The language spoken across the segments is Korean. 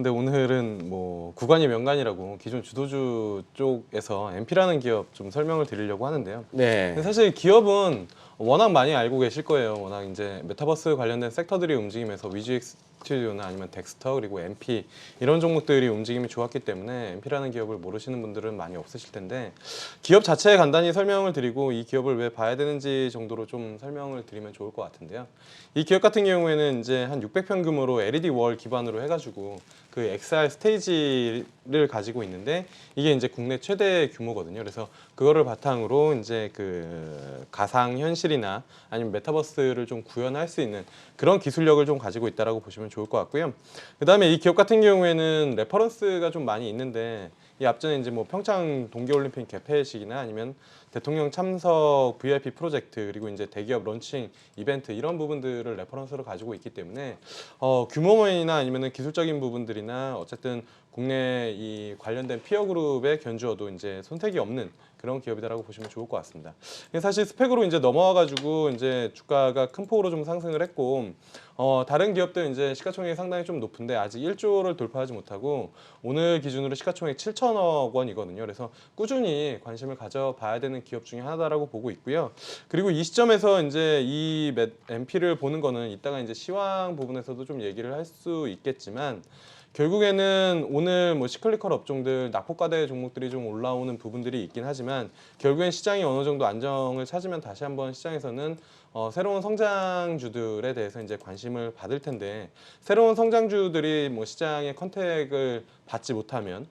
근데 오늘은 뭐 구간이 명간이라고 기존 주도주 쪽에서 MP라는 기업 좀 설명을 드리려고 하는데요. 네. 근데 사실 기업은 워낙 많이 알고 계실 거예요. 워낙 이제 메타버스 관련된 섹터들이 움직이면서 위즈익 스튜디오나 아니면 덱스터 그리고 MP 이런 종목들이 움직임이 좋았기 때문에 MP라는 기업을 모르시는 분들은 많이 없으실 텐데 기업 자체에 간단히 설명을 드리고 이 기업을 왜 봐야 되는지 정도로 좀 설명을 드리면 좋을 것 같은데요. 이 기업 같은 경우에는 이제 한 600평 규모로 LED 월 기반으로 해가지고 그 XR 스테이지를 가지고 있는데 이게 이제 국내 최대 규모거든요. 그래서 그거를 바탕으로 이제 그 가상 현실이나 아니면 메타버스를 좀 구현할 수 있는 그런 기술력을 좀 가지고 있다라고 보시면 좋을 것 같고요. 그다음에 이 기업 같은 경우에는 레퍼런스가 좀 많이 있는데 이 앞전에 이제 뭐 평창 동계올림픽 개폐식이나 아니면 대통령 참석 VIP 프로젝트 그리고 이제 대기업 런칭 이벤트 이런 부분들을 레퍼런스로 가지고 있기 때문에 규모면이나 아니면은 기술적인 부분들이나 어쨌든 국내 이 관련된 피어 그룹의 견주어도 이제 손색이 없는 그런 기업이다라고 보시면 좋을 것 같습니다. 사실 스펙으로 이제 넘어와가지고 이제 주가가 큰 폭으로 좀 상승을 했고 다른 기업들 이제 시가총액이 상당히 좀 높은데 아직 1조를 돌파하지 못하고 오늘 기준으로 시가총액 7천억 원이거든요. 그래서 꾸준히 관심을 가져봐야 되는 기업 중에 하나다라고 보고 있고요. 그리고 이 시점에서 이제 이 MP를 보는 거는 이따가 이제 시황 부분에서도 좀 얘기를 할 수 있겠지만 결국에는 오늘 뭐 시클리컬 업종들 낙폭과대 종목들이 좀 올라오는 부분들이 있긴 하지만 결국엔 시장이 어느 정도 안정을 찾으면 다시 한번 시장에서는 새로운 성장주들에 대해서 이제 관심을 받을 텐데 새로운 성장주들이 뭐 시장의 컨택을 받지 못하면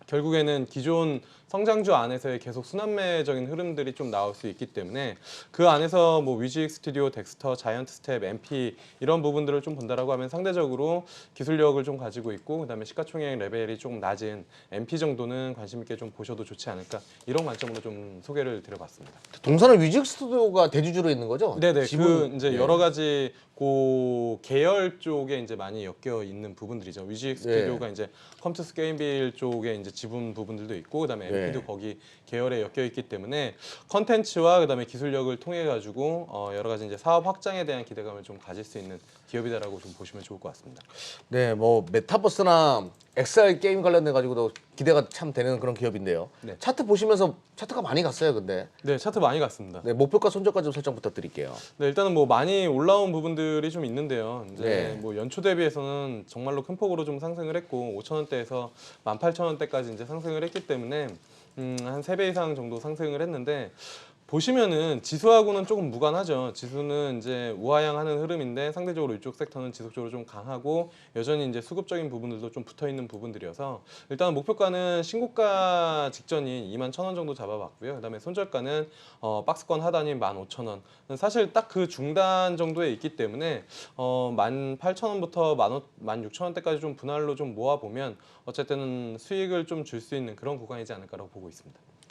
결국에는 기존 성장주 안에서의 계속 순환매적인 흐름들이 좀 나올 수 있기 때문에 그 안에서 뭐 위즈익 스튜디오, 덱스터, 자이언트 스텝, MP 이런 부분들을 좀 본다라고 하면 상대적으로 기술력을 좀 가지고 있고 그다음에 시가총액 레벨이 좀 낮은 MP 정도는 관심 있게 좀 보셔도 좋지 않을까 이런 관점으로 좀 소개를 드려봤습니다. 동사는 위즈익 스튜디오가 대주주로 있는 거죠? 네네. 그 이제 네. 여러 가지 그 계열 쪽에 이제 많이 엮여 있는 부분들이죠. 위즈익 스튜디오가 이제 컴투스 게임빌 쪽에 이제 지분 부분들도 있고 그다음에 MP도 거기 계열에 엮여 있기 때문에 컨텐츠와 그다음에 기술력을 통해 가지고 여러 가지 이제 사업 확장에 대한 기대감을 좀 가질 수 있는 기업이다라고 좀 보시면 좋을 것 같습니다. 네, 뭐 메타버스나 XR 게임 관련돼 가지고도 기대가 참 되는 그런 기업인데요. 네. 차트 보시면서 차트가 많이 갔어요, 근데. 네, 차트 많이 갔습니다. 네, 목표가 손절가 좀 설정 부탁드릴게요. 네, 일단은 뭐 많이 올라온 부분들이 좀 있는데요. 이제 네. 뭐 연초 대비해서는 정말로 큰 폭으로 좀 상승을 했고 5,000원대에서 18,000원대까지 이제 상승을 했기 때문에 한 3배 이상 정도 상승을 했는데 보시면은 지수하고는 조금 무관하죠. 지수는 이제 우하향하는 흐름인데 상대적으로 이쪽 섹터는 지속적으로 좀 강하고 여전히 이제 수급적인 부분들도 좀 붙어 있는 부분들이어서 일단 목표가는 신고가 직전인 21,000원 정도 잡아봤고요. 그다음에 손절가는 박스권 하단인 15,000원. 사실 딱 그 중단 정도에 있기 때문에 18,000원부터 16,000원대까지 좀 분할로 좀 모아 보면 어쨌든 수익을 좀 줄 수 있는 그런 구간이지 않을까라고 보고 있습니다.